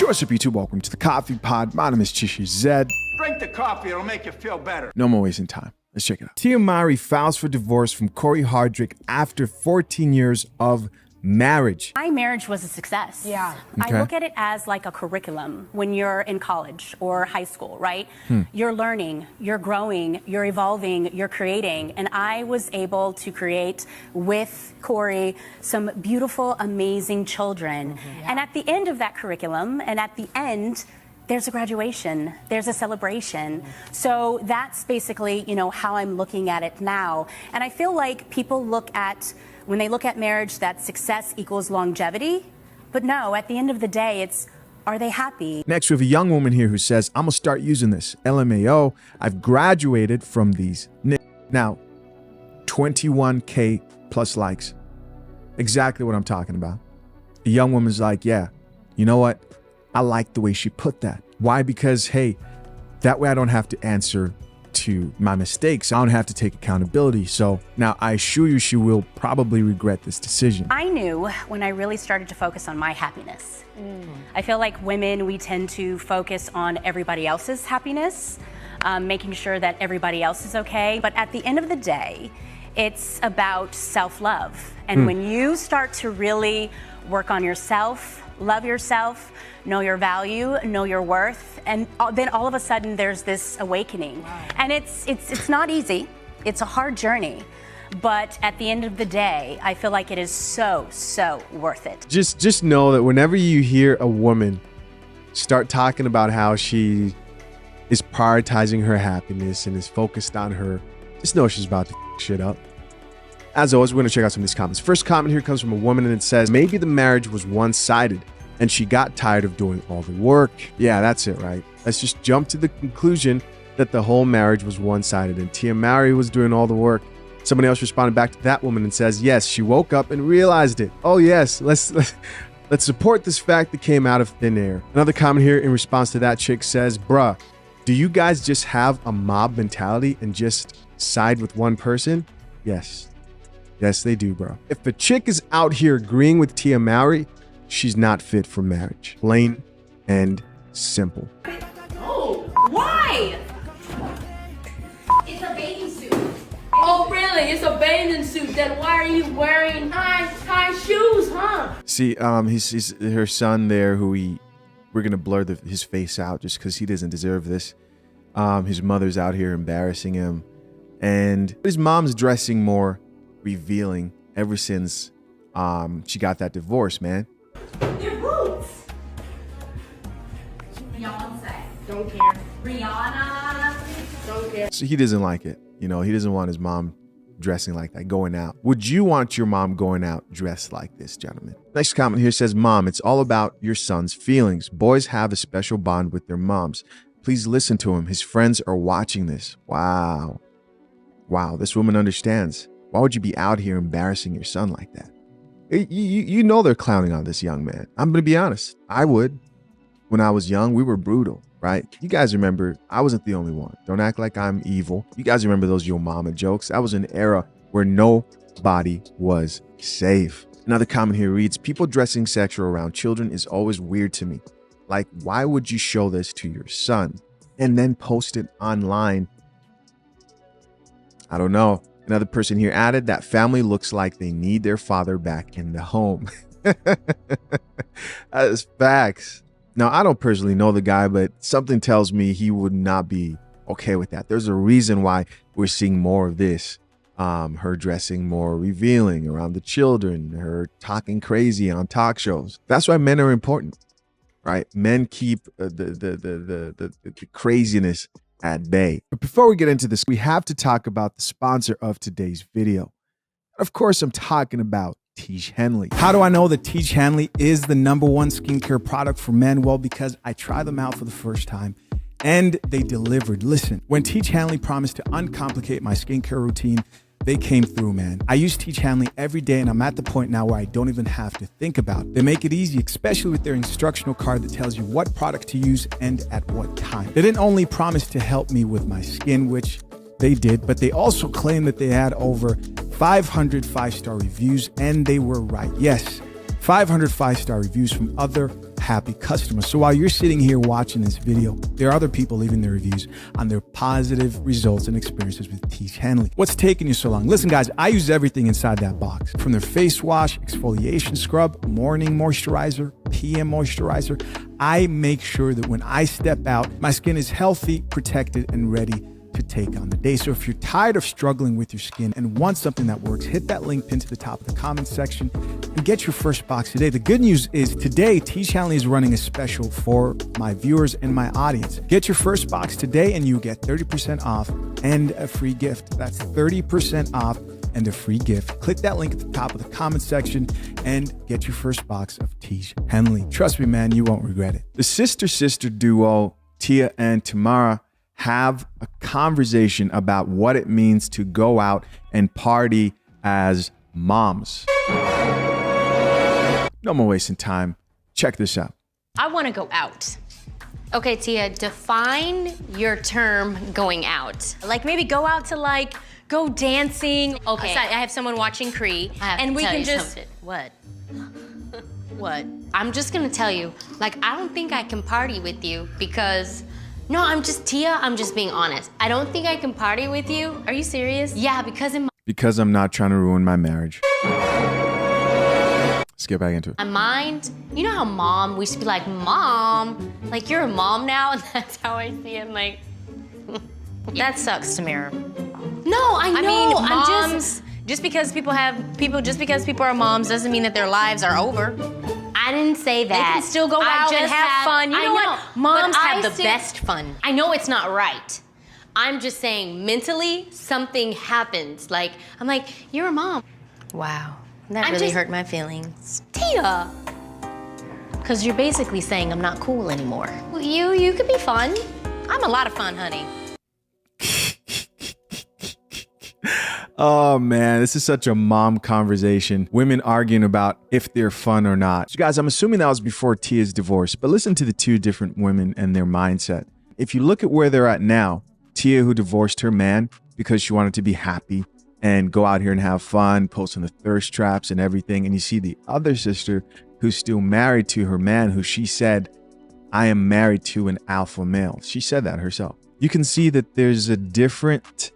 What's up, YouTube? Welcome to the Coffee Pod. My name is Chisha Zed. Drink the coffee, it'll make you feel better. No more wasting time. Let's check it out. MOWRY files for divorce from Corey Hardrick after 14 years of marriage. My marriage was a success. Yeah. Okay. I look at it as like a curriculum when you're in college or high school, right? You're learning, you're growing, you're evolving, you're creating. And I was able to create with Corey some beautiful, amazing children. And at the end of that curriculum, and at the end, there's a graduation, there's a celebration. So that's basically, how I'm looking at it now. And I feel like people when they look at marriage, that success equals longevity. But no, at the end of the day, it's, are they happy? Next, we have a young woman here who says, I'm gonna start using this. LMAO, I've graduated from these. Now, 21K plus likes. Exactly what I'm talking about. The young woman's like, yeah, you know what? I like the way she put that. Why? Because, hey, that way I don't have to answer to my mistakes. I don't have to take accountability. So now I assure you she will probably regret this decision. I knew when I really started to focus on my happiness. I feel like women, we tend to focus on everybody else's happiness, making sure that everybody else is okay. But at the end of the day, it's about self-love. And when you start to really work on yourself, love yourself, know your value, know your worth, and then all of a sudden there's this awakening. Wow. And it's not easy. It's a hard journey. But at the end of the day, I feel like it is so worth it. Just know that whenever you hear a woman start talking about how she is prioritizing her happiness and is focused on her, just know she's about to f shit up. As always, we're going to check out some of these comments. First comment here comes from a woman, and it says, maybe the marriage was one-sided and she got tired of doing all the work. Yeah, that's it, right? Let's just jump to the conclusion that the whole marriage was one-sided and MOWRY was doing all the work. Somebody else responded back to that woman and says, yes, she woke up and realized it. Oh, yes, let's support this fact that came out of thin air. Another comment here in response to that chick says, bruh, do you guys just have a mob mentality and just side with one person? Yes. Yes, they do, bro. If a chick is out here agreeing with MOWRY, she's not fit for marriage. Plain and simple. Oh, why? It's a bathing suit. Oh, really? It's a bathing suit. Then why are you wearing high shoes, huh? See, he's her son there, who we're gonna blur his face out just because he doesn't deserve this. His mother's out here embarrassing him, and his mom's dressing more revealing ever since she got that divorce, man. They're boots. Beyonce. Don't care. Rihanna. Don't care. So he doesn't like it. He doesn't want his mom dressing like that, going out. Would you want your mom going out dressed like this, gentlemen? Next comment here says, Mom, it's all about your son's feelings. Boys have a special bond with their moms. Please listen to him. His friends are watching this. Wow. Wow, this woman understands. Why would you be out here embarrassing your son like that? You know they're clowning on this young man. I'm going to be honest. I would. When I was young, we were brutal, right? You guys remember, I wasn't the only one. Don't act like I'm evil. You guys remember those yo mama jokes? That was an era where nobody was safe. Another comment here reads, people dressing sexual around children is always weird to me. Like, why would you show this to your son and then post it online? I don't know. Another person here added that family looks like they need their father back in the home. That is facts. Now, I don't personally know the guy, but something tells me he would not be okay with that. There's a reason why we're seeing more of this. Her dressing more revealing around the children, her talking crazy on talk shows. That's why men are important, right? Men keep the craziness at bay. But before we get into this, we have to talk about the sponsor of today's video. Of course, I'm talking about Tiege Henley. How do I know that Tiege Henley is the #1 skincare product for men? Well, because I tried them out for the first time and they delivered. Listen, when Tiege Henley promised to uncomplicate my skincare routine, they came through, man. I use Tiege Henley every day, and I'm at the point now where I don't even have to think about it. They make it easy, especially with their instructional card that tells you what product to use and at what time. They didn't only promise to help me with my skin, which they did, but they also claimed that they had over 500 5-star reviews, and they were right. Yes, 500 5-star reviews from other happy customers. So while you're sitting here watching this video, there are other people leaving their reviews on their positive results and experiences with Teach Henley. What's taking you so long? Listen, guys, I use everything inside that box. From their face wash, exfoliation scrub, morning moisturizer, PM moisturizer. I make sure that when I step out, my skin is healthy, protected, and ready to take on the day. So if you're tired of struggling with your skin and want something that works, hit that link pinned to the top of the comment section and get your first box today. The good news is today, Teach Henley is running a special for my viewers and my audience. Get your first box today and you get 30% off and a free gift. That's 30% off and a free gift. Click that link at the top of the comment section and get your first box of Teach Henley. Trust me, man, you won't regret it. The sister duo, Tia and Tamara, have a conversation about what it means to go out and party as moms. No more wasting time. Check this out. I want to go out. Okay, Tia, define your term going out. Like maybe go out to like, go dancing. Okay. I have someone watching Cree and we can just... Something. What? What? I'm just gonna tell you, like, I don't think I can party with you because... No, Tia, I'm just being honest. I don't think I can party with you. Are you serious? Yeah, because I'm not trying to ruin my marriage. Let's get back into it. My mind, you know how mom, we used to be like, Mom, like you're a mom now, and that's how I see it, like. That sucks, Tamara. No, I know, moms, just because people are moms doesn't mean that their lives are over. I didn't say that. They can still go out and have fun. You know what? Moms have the best fun. I know it's not right. I'm just saying mentally, something happens. Like, I'm like, you're a mom. Wow, that really hurt my feelings. Tia. Because you're basically saying I'm not cool anymore. Well, you could be fun. I'm a lot of fun, honey. Oh man, this is such a mom conversation. Women arguing about if they're fun or not. So guys, I'm assuming that was before Tia's divorce, but listen to the two different women and their mindset. If you look at where they're at now, Tia, who divorced her man because she wanted to be happy and go out here and have fun, posting the thirst traps and everything. And you see the other sister who's still married to her man, who she said, I am married to an alpha male. She said that herself. You can see that there's a different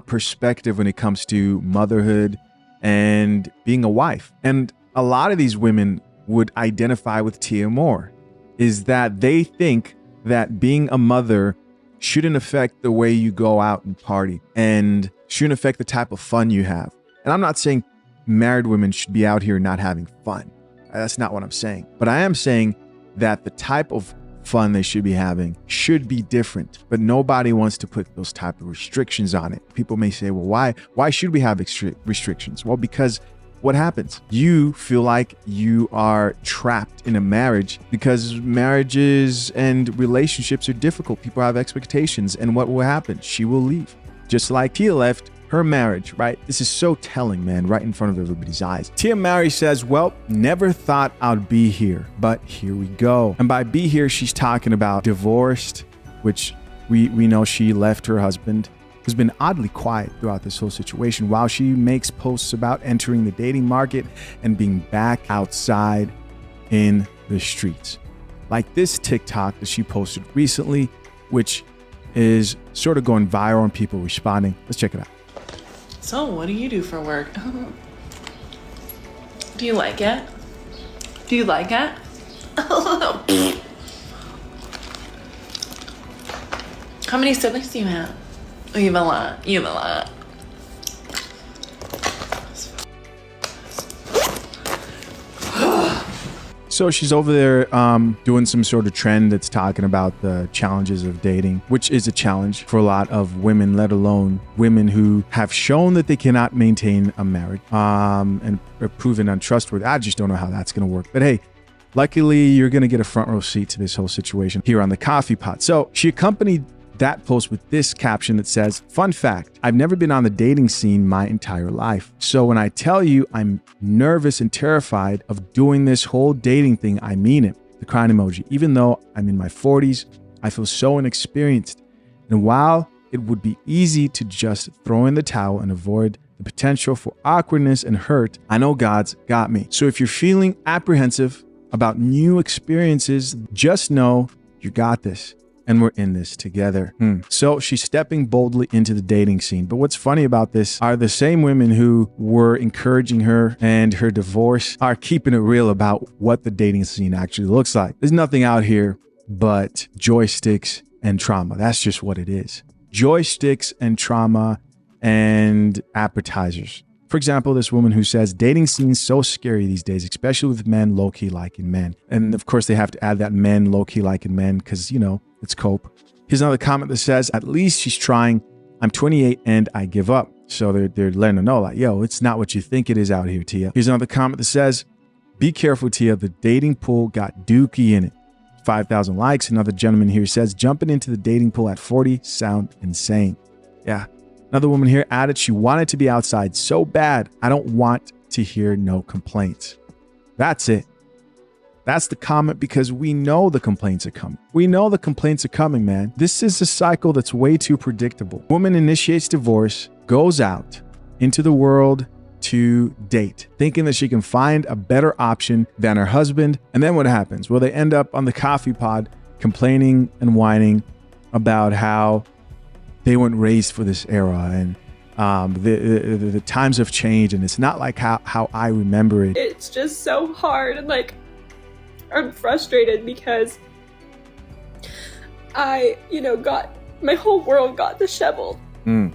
perspective when it comes to motherhood and being a wife. And a lot of these women would identify with Tia more, is that they think that being a mother shouldn't affect the way you go out and party and shouldn't affect the type of fun you have. And I'm not saying married women should be out here not having fun. That's not what I'm saying. But I am saying that the type of fun they should be having should be different, but nobody wants to put those type of restrictions on it. People may say, well, why should we have restrictions? Well, because what happens? You feel like you are trapped in a marriage because marriages and relationships are difficult. People have expectations, and what will happen? She will leave. Just like Tia left her marriage, right? This is so telling, man, right in front of everybody's eyes. Tia Mowry says, well, never thought I'd be here, but here we go. And by be here, she's talking about divorced, which we know she left her husband, who's been oddly quiet throughout this whole situation, while she makes posts about entering the dating market and being back outside in the streets. Like this TikTok that she posted recently, which is sort of going viral and people responding. Let's check it out. So, what do you do for work? Do you like it? Do you like it? How many siblings do you have? Oh, you have a lot. You have a lot. So she's over there doing some sort of trend that's talking about the challenges of dating, which is a challenge for a lot of women, let alone women who have shown that they cannot maintain a marriage and are proven untrustworthy. I just don't know how that's going to work. But hey, luckily, you're going to get a front row seat to this whole situation here on the Coffee Pot. So she accompanied that post with this caption that says, fun fact, I've never been on the dating scene my entire life. So when I tell you I'm nervous and terrified of doing this whole dating thing, I mean it. The crying emoji. Even though I'm in my 40s, I feel so inexperienced. And while it would be easy to just throw in the towel and avoid the potential for awkwardness and hurt, I know God's got me. So if you're feeling apprehensive about new experiences, just know you got this. And we're in this together. So she's stepping boldly into the dating scene. But what's funny about this are the same women who were encouraging her and her divorce are keeping it real about what the dating scene actually looks like. There's nothing out here but joysticks and trauma. That's just what it is. Joysticks and trauma and appetizers. For example, this woman who says, dating scene's so scary these days, especially with men low-key liking men. And of course, they have to add that men low-key liking men because, you know, it's cope. Here's another comment that says, at least she's trying. I'm 28 and I give up. So they're letting her know, like, yo, it's not what you think it is out here, Tia. Here's another comment that says, be careful, Tia. The dating pool got dookie in it. 5,000 likes. Another gentleman here says, jumping into the dating pool at 40 sound insane. Yeah. Another woman here added she wanted to be outside so bad. I don't want to hear no complaints. That's it. That's the comment because we know the complaints are coming. We know the complaints are coming, man. This is a cycle that's way too predictable. Woman initiates divorce, goes out into the world to date, thinking that she can find a better option than her husband. And then what happens? Well, they end up on the coffee pod complaining and whining about how they weren't raised for this era and the times have changed and it's not like how I remember it. It's just so hard and like I'm frustrated because I, got my whole world got disheveled. And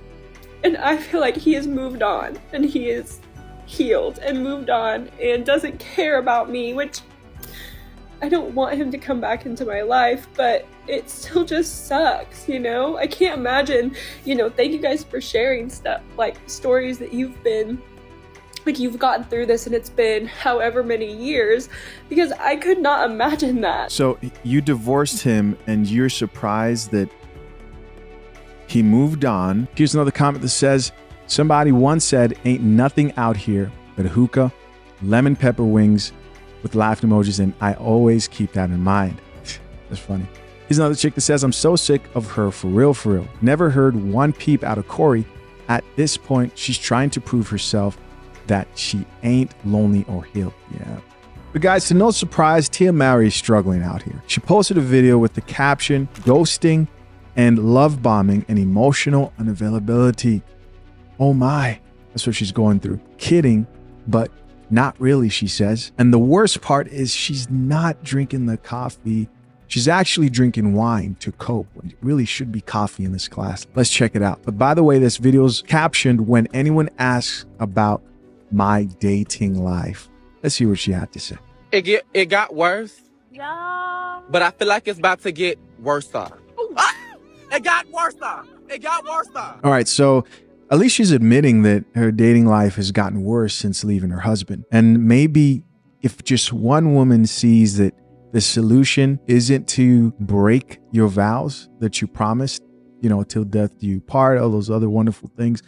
I feel like he has moved on and he is healed and moved on and doesn't care about me, which I don't want him to come back into my life, but it still just sucks, I can't imagine, thank you guys for sharing stuff, like stories that you've gotten through this and it's been however many years, because I could not imagine that. So you divorced him and you're surprised that he moved on. Here's another comment that says, somebody once said, ain't nothing out here but hookah, lemon pepper wings, with laughing emojis, and I always keep that in mind. That's funny. Here's another chick that says, I'm so sick of her, for real. Never heard one peep out of Corey. At this point, she's trying to prove herself that she ain't lonely or healed. Yeah. But guys, to no surprise, Tia Mowry is struggling out here. She posted a video with the caption, ghosting and love bombing and emotional unavailability. Oh my, that's what she's going through. Kidding, but not really, she says. And the worst part is she's not drinking the coffee. She's actually drinking wine to cope. It really should be coffee in this class. Let's check it out. But by the way, this video's captioned when anyone asks about my dating life. Let's see what she had to say. It got worse. Yeah. But I feel like it's about to get worse. It got worse. It got worse. All right, so at least she's admitting that her dating life has gotten worse since leaving her husband. And maybe if just one woman sees that the solution isn't to break your vows that you promised, till death do you part, all those other wonderful things,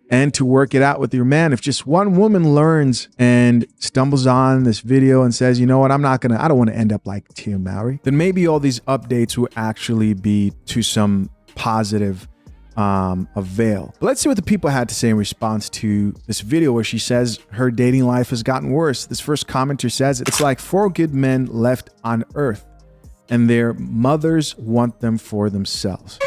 and to work it out with your man. If just one woman learns and stumbles on this video and says, you know what, I don't want to end up like Tia Mowry, then maybe all these updates will actually be to some positive avail. But let's see what the people had to say in response to this video where she says her dating life has gotten worse. This first commenter says, it's like 4 good men left on earth and their mothers want them for themselves.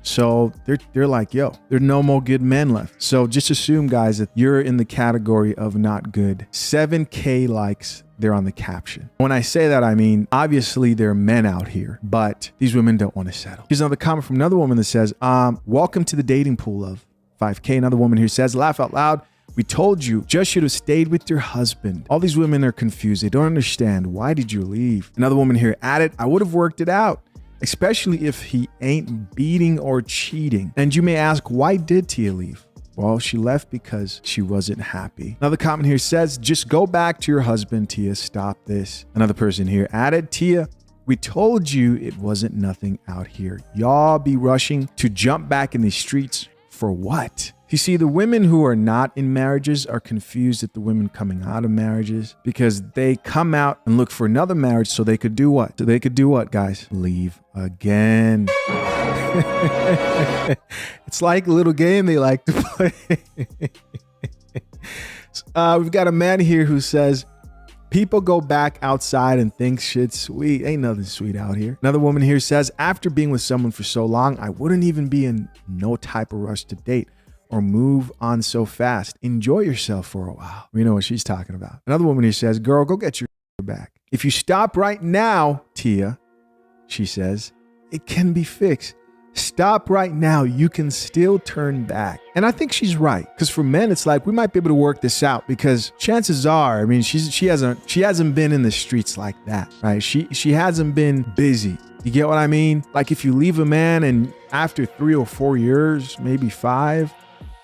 So they're like, yo, there are no more good men left. So just assume, guys, that you're in the category of not good. 7K likes there on the caption. When I say that, I mean, obviously there are men out here, but these women don't want to settle. Here's another comment from another woman that says, welcome to the dating pool of 5K. Another woman here says, laugh out loud. We told you, just should have stayed with your husband. All these women are confused. They don't understand. Why did you leave? Another woman here added, I would have worked it out, especially if he ain't beating or cheating. And you may ask, why did Tia leave? Well, she left because she wasn't happy. Another comment here says, just go back to your husband, Tia. Stop this. Another person here added, Tia, we told you it wasn't nothing out here. Y'all be rushing to jump back in the streets for what? You see, the women who are not in marriages are confused at the women coming out of marriages because they come out and look for another marriage so they could do what? So they could do what, guys? Leave again. It's like a little game they like to play. We've got a man here who says, people go back outside and think shit's sweet. Ain't nothing sweet out here. Another woman here says, after being with someone for so long, I wouldn't even be in no type of rush to date or move on so fast. Enjoy yourself for a while. We know what she's talking about. Another woman here says, girl, go get your back. If you stop right now, Tia, she says, it can be fixed. Stop right now. You can still turn back. And I think she's right. Because for men, it's like we might be able to work this out because chances are, I mean, she hasn't been in the streets like that, right? She hasn't been busy. You get what I mean? Like if you leave a man and after 3 or 4 years, maybe 5,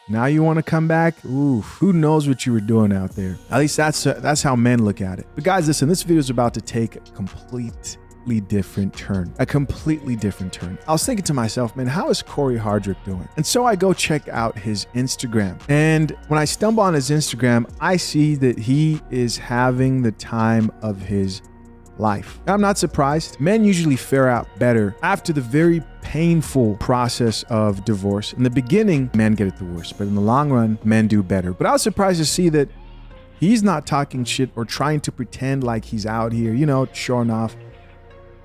now you want to come back? Oof, who knows what you were doing out there? At least that's how men look at it. But guys, listen, this video is about to take a completely different turn. A completely different turn. I was thinking to myself, man, how is Corey Hardrick doing? And so I go check out his Instagram. And when I stumble on his Instagram, I see that he is having the time of his life. I'm not surprised. Men usually fare out better after the very painful process of divorce. In the beginning, men get it the worst, but in the long run, men do better. But I was surprised to see that he's not talking shit or trying to pretend like he's out here, you know, showing off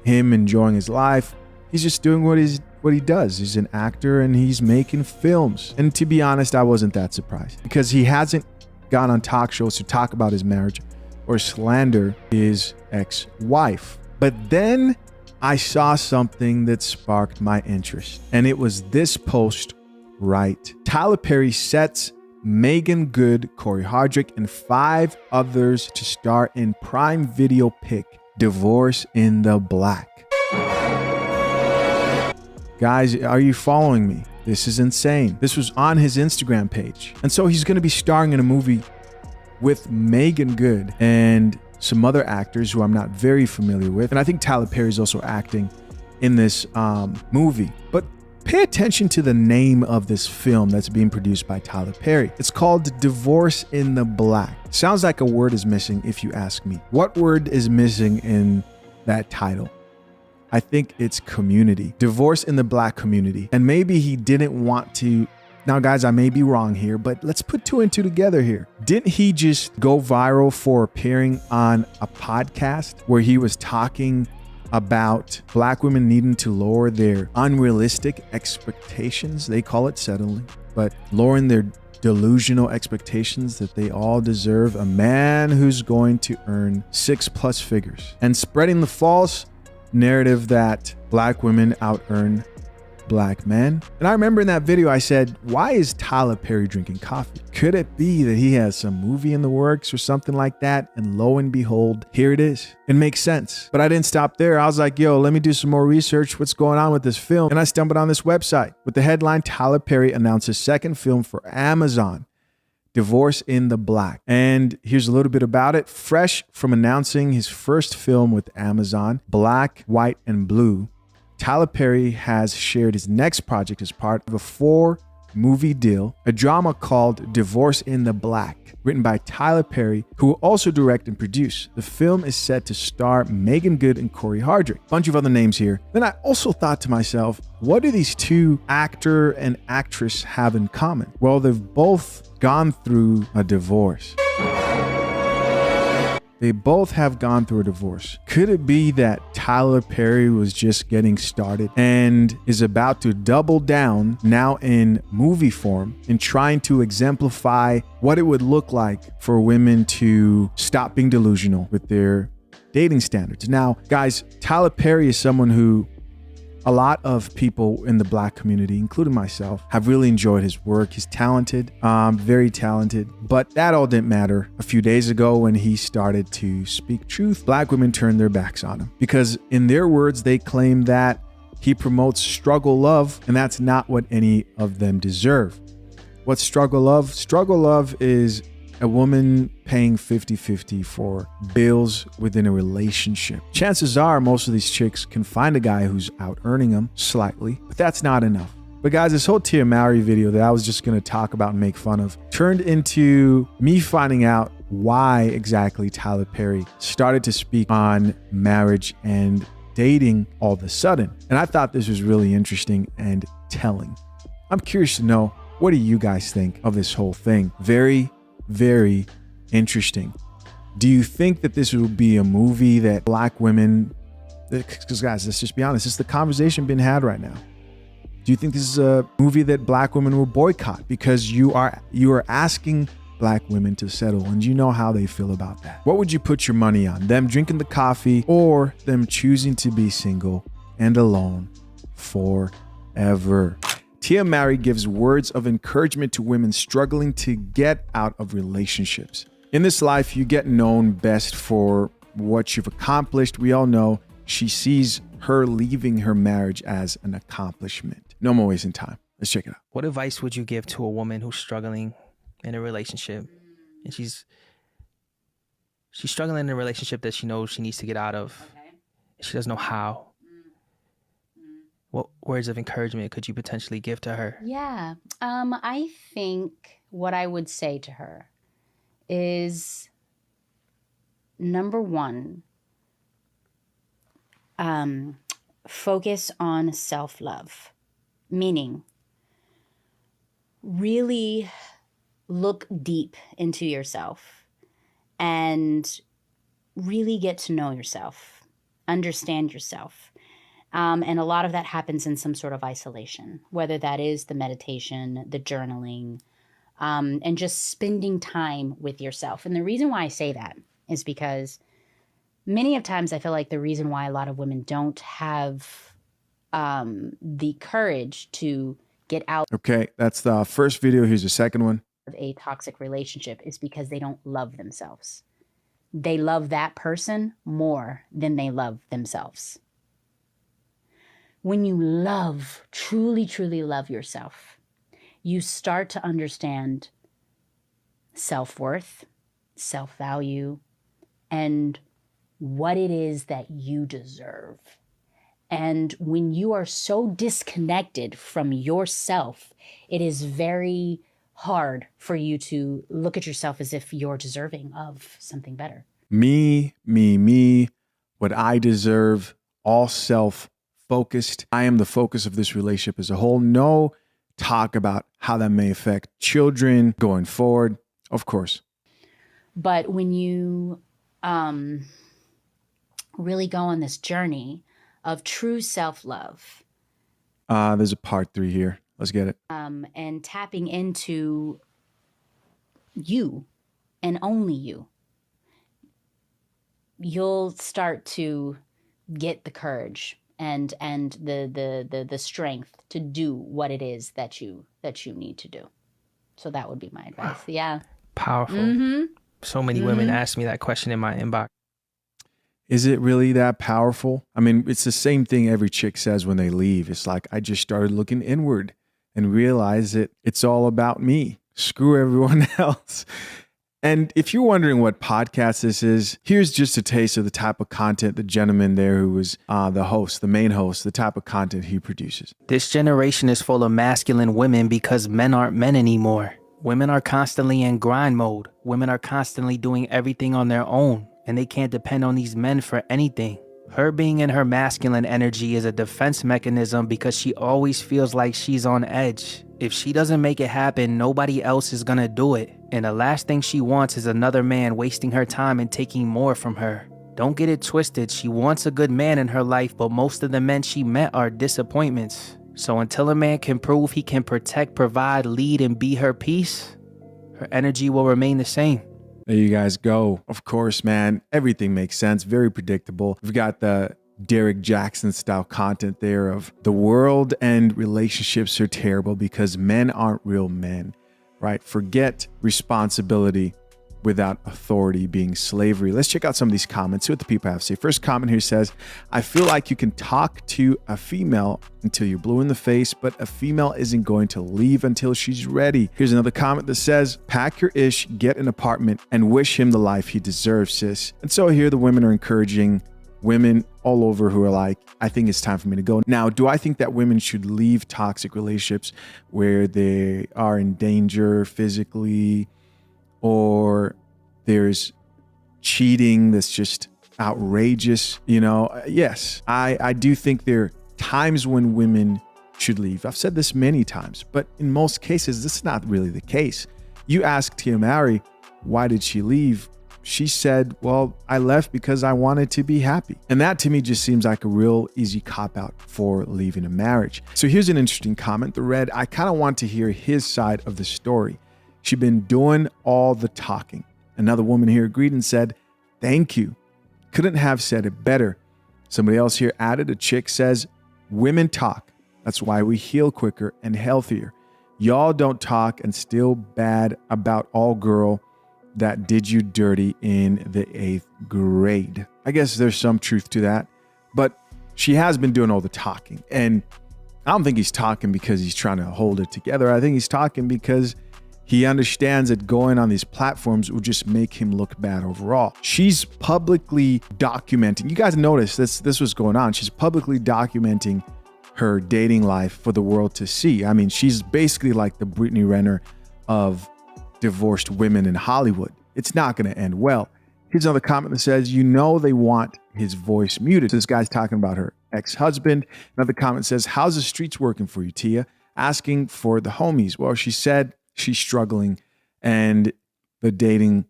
him enjoying his life. He's just doing what he does. He's an actor and he's making films. And to be honest, I wasn't that surprised because he hasn't gone on talk shows to talk about his marriage or slander his ex-wife. But then I saw something that sparked my interest, and it was this post right. Tyler Perry sets Megan Good, Corey Hardrick, and 5 others to star in Prime Video pick Divorce in the Black. Guys, are you following me? This is insane. This was on his Instagram page. And so he's going to be starring in a movie with Megan Good and some other actors who I'm not very familiar with. And I think Tyler Perry is also acting in this movie. But pay attention to the name of this film that's being produced by Tyler Perry. It's called Divorce in the Black. Sounds like a word is missing if you ask me. What word is missing in that title? I think it's community. Divorce in the Black community. And maybe he didn't want to. Now, guys, I may be wrong here, but let's put 2 and 2 together here. Didn't he just go viral for appearing on a podcast where he was talking about Black women needing to lower their unrealistic expectations? They call it settling, but lowering their delusional expectations that they all deserve a man who's going to earn 6+ figures, and spreading the false narrative that Black women out-earn Black men. And I remember in that video I said, why is Tyler Perry drinking coffee? Could it be that he has some movie in the works or something like that? And lo and behold, here it is. It makes sense. But I didn't stop there. I was like, yo, let me do some more research. What's going on with this film? And I stumbled on this website with the headline, Tyler Perry announces second film for Amazon, Divorce in the Black. And here's a little bit about it. Fresh from announcing his first film with Amazon, Black, White, and Blue, Tyler Perry has shared his next project as part of a 4-movie deal, a drama called Divorce in the Black, written by Tyler Perry, who will also direct and produce. The film is set to star Megan Good and Corey Hardrick. Bunch of other names here. Then I also thought to myself, what do these 2 actor and actress have in common? Well, they've both gone through a divorce. They both have gone through a divorce. Could it be that Tyler Perry was just getting started and is about to double down now in movie form in trying to exemplify what it would look like for women to stop being delusional with their dating standards? Now, guys, Tyler Perry is someone who a lot of people in the Black community, including myself, have really enjoyed his work. He's talented, very talented, but that all didn't matter. A few days ago when he started to speak truth, Black women turned their backs on him because in their words, they claim that he promotes struggle love, and that's not what any of them deserve. What's struggle love? Struggle love is a woman paying 50-50 for bills within a relationship. Chances are most of these chicks can find a guy who's out earning them slightly, but that's not enough. But guys, this whole Tia MOWRY video that I was just going to talk about and make fun of turned into me finding out why exactly Tyler Perry started to speak on marriage and dating all of a sudden. And I thought this was really interesting and telling. I'm curious to know, what do you guys think of this whole thing? Very, very interesting. Do you think that this will be a movie that black women, because guys, let's just be honest, this is the conversation being had right now. Do you think this is a movie that black women will boycott because you are asking black women to settle, and you know how they feel about that? What would you put your money on? Them drinking the coffee or them choosing to be single and alone forever? Tia Mowry gives words of encouragement to women struggling to get out of relationships. In this life, you get known best for what you've accomplished. We all know she sees her leaving her marriage as an accomplishment. No more wasting time. Let's check it out. What advice would you give to a woman who's struggling in a relationship, and she's struggling in a relationship that she knows she needs to get out of? Okay. She doesn't know how. What words of encouragement could you potentially give to her? Yeah. I think what I would say to her is, number one, focus on self-love. Meaning, really look deep into yourself and really get to know yourself, understand yourself. And a lot of that happens in some sort of isolation, whether that is the meditation, the journaling, and just spending time with yourself. And the reason why I say that is because many of times I feel like the reason why a lot of women don't have the courage to get out. Okay, that's the first video. Here's the second one. Of a toxic relationship is because they don't love themselves. They love that person more than they love themselves. When you love, truly, truly love yourself, you start to understand self-worth, self-value, and what it is that you deserve. And when you are so disconnected from yourself, it is very hard for you to look at yourself as if you're deserving of something better. Me, what I deserve, all self-focused. I am the focus of this relationship as a whole. No talk about how that may affect children going forward, of course. But when you really go on this journey of true self-love. There's a part 3 here. Let's get it. And tapping into you and only you, you'll start to get the courage and the strength to do what it is that you need to do. So that would be my advice. Yeah. Powerful. Mm-hmm. So many women ask me that question in my inbox. Is it really that powerful? I mean, it's the same thing every chick says when they leave. It's like, I just started looking inward and realized that it's all about me. Screw everyone else. And if you're wondering what podcast this is, here's just a taste of the type of content the gentleman there who was the main host, the type of content he produces. This generation is full of masculine women because men aren't men anymore. Women are constantly in grind mode. Women are constantly doing everything on their own, and they can't depend on these men for anything. Her being in her masculine energy is a defense mechanism because she always feels like she's on edge. If she doesn't make it happen, nobody else is gonna do it. And the last thing she wants is another man wasting her time and taking more from her. Don't get it twisted, she wants a good man in her life, but most of the men she met are disappointments. So until a man can prove he can protect, provide, lead, and be her peace, her energy will remain the same. There you guys go. Of course, man, everything makes sense. Very predictable. We've got the Derek Jackson style content there of the world and relationships are terrible because men aren't real men, right? Forget responsibility without authority being slavery. Let's check out some of these comments, see what the people have to say. First comment here says, I feel like you can talk to a female until you're blue in the face, but a female isn't going to leave until she's ready. Here's another comment that says, pack your ish, get an apartment, and wish him the life he deserves, sis. And so here the women are encouraging women all over who are like, I think it's time for me to go. Now, do I think that women should leave toxic relationships where they are in danger physically, or there's cheating that's just outrageous. Yes, I do think there are times when women should leave. I've said this many times, but in most cases, this is not really the case. You ask Tia Mowry, why did she leave? She said, well, I left because I wanted to be happy. And that to me just seems like a real easy cop-out for leaving a marriage. So here's an interesting comment. The Red, I kind of want to hear his side of the story. She'd been doing all the talking. Another woman here agreed and said, thank you. Couldn't have said it better. Somebody else here added, a chick says, women talk. That's why we heal quicker and healthier. Y'all don't talk and still bad about all girl that did you dirty in the 8th grade. I guess there's some truth to that, but she has been doing all the talking. And I don't think he's talking because he's trying to hold it together. I think he's talking because he understands that going on these platforms will just make him look bad overall. She's publicly documenting. You guys notice this was going on. She's publicly documenting her dating life for the world to see. I mean, she's basically like the Brittany Renner of divorced women in Hollywood. It's not going to end well. Here's another comment that says, they want his voice muted. This guy's talking about her ex-husband. Another comment says, how's the streets working for you, Tia? Asking for the homies. Well, she said she's struggling and the dating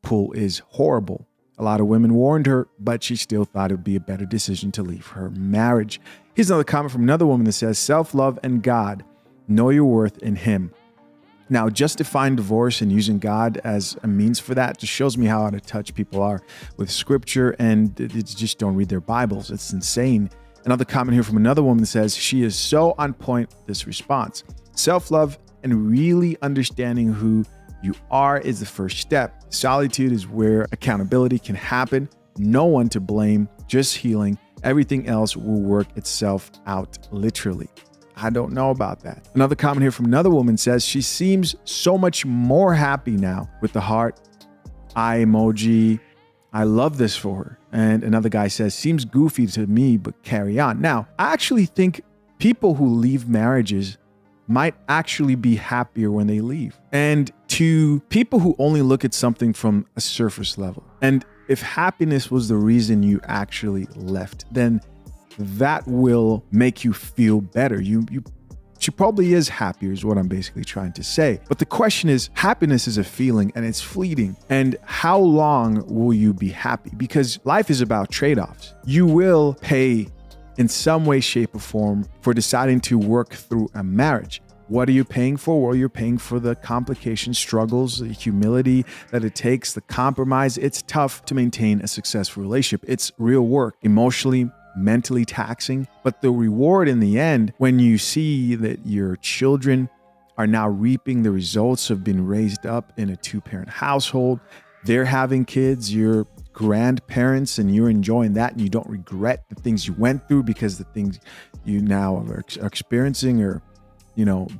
pool is horrible. A lot of women warned her, but she still thought it would be a better decision to leave her marriage. Here's another comment from another woman that says, self-love and God, know your worth in him. Now, justifying divorce and using God as a means for that just shows me how out of touch people are with scripture and they just don't read their Bibles. It's insane. Another comment here from another woman that says, she is so on point with this response. Self-love and really understanding who you are is the first step. Solitude is where accountability can happen. No one to blame, just healing. Everything else will work itself out, literally. I don't know about that. Another comment here from another woman says, she seems so much more happy now with the heart eye emoji. I love this for her. And another guy says, seems goofy to me, but carry on. Now, I actually think people who leave marriages might actually be happier when they leave. And to people who only look at something from a surface level, and if happiness was the reason you actually left, then that will make you feel better. She probably is happier is what I'm basically trying to say. But the question is, happiness is a feeling and it's fleeting. And how long will you be happy? Because life is about trade-offs. You will pay in some way, shape, or form for deciding to work through a marriage. What are you paying for? Well, you're paying for the complications, struggles, the humility that it takes, the compromise. It's tough to maintain a successful relationship. It's real work, emotionally, mentally taxing. But the reward in the end, when you see that your children are now reaping the results of being raised up in a 2-parent household, they're having kids, you're grandparents, and you're enjoying that, and you don't regret the things you went through because the things you now are experiencing are,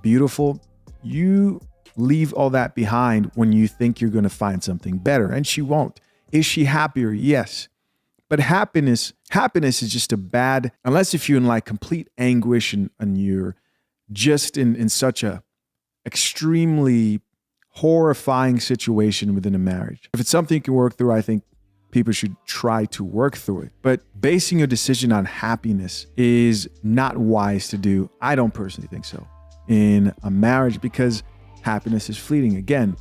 beautiful. You leave all that behind when you think you're going to find something better, and she won't. Is she happier? Yes. But happiness is just unless if you're in like complete anguish and you're just in such a extremely horrifying situation within a marriage. If it's something you can work through, I think people should try to work through it. But basing your decision on happiness is not wise to do. I don't personally think so in a marriage, because happiness is fleeting. Again,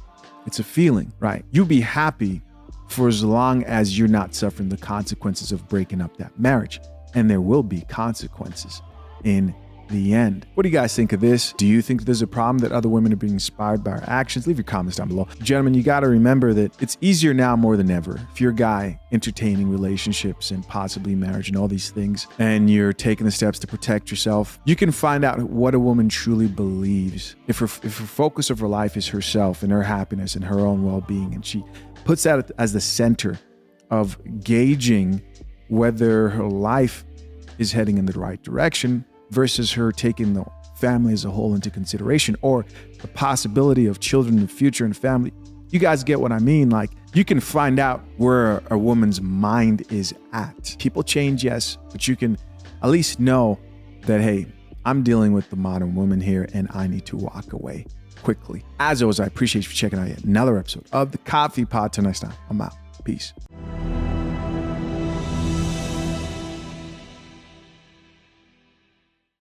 it's a feeling, right? You'll be happy for as long as you're not suffering the consequences of breaking up that marriage. And there will be consequences in the end. What do you guys think of this? Do you think there's a problem that other women are being inspired by our actions? Leave your comments down below. Gentlemen, you got to remember that it's easier now more than ever. If you're a guy entertaining relationships and possibly marriage and all these things, and you're taking the steps to protect yourself, you can find out what a woman truly believes. If her focus of her life is herself and her happiness and her own well-being, and she puts that as the center of gauging whether her life is heading in the right direction, versus her taking the family as a whole into consideration, or the possibility of children in the future and family. You guys get what I mean? Like, you can find out where a woman's mind is at. People change, yes, but you can at least know that, hey, I'm dealing with the modern woman here and I need to walk away quickly. As always, I appreciate you for checking out yet another episode of the Coffee Pod. Till next time, I'm out. Peace.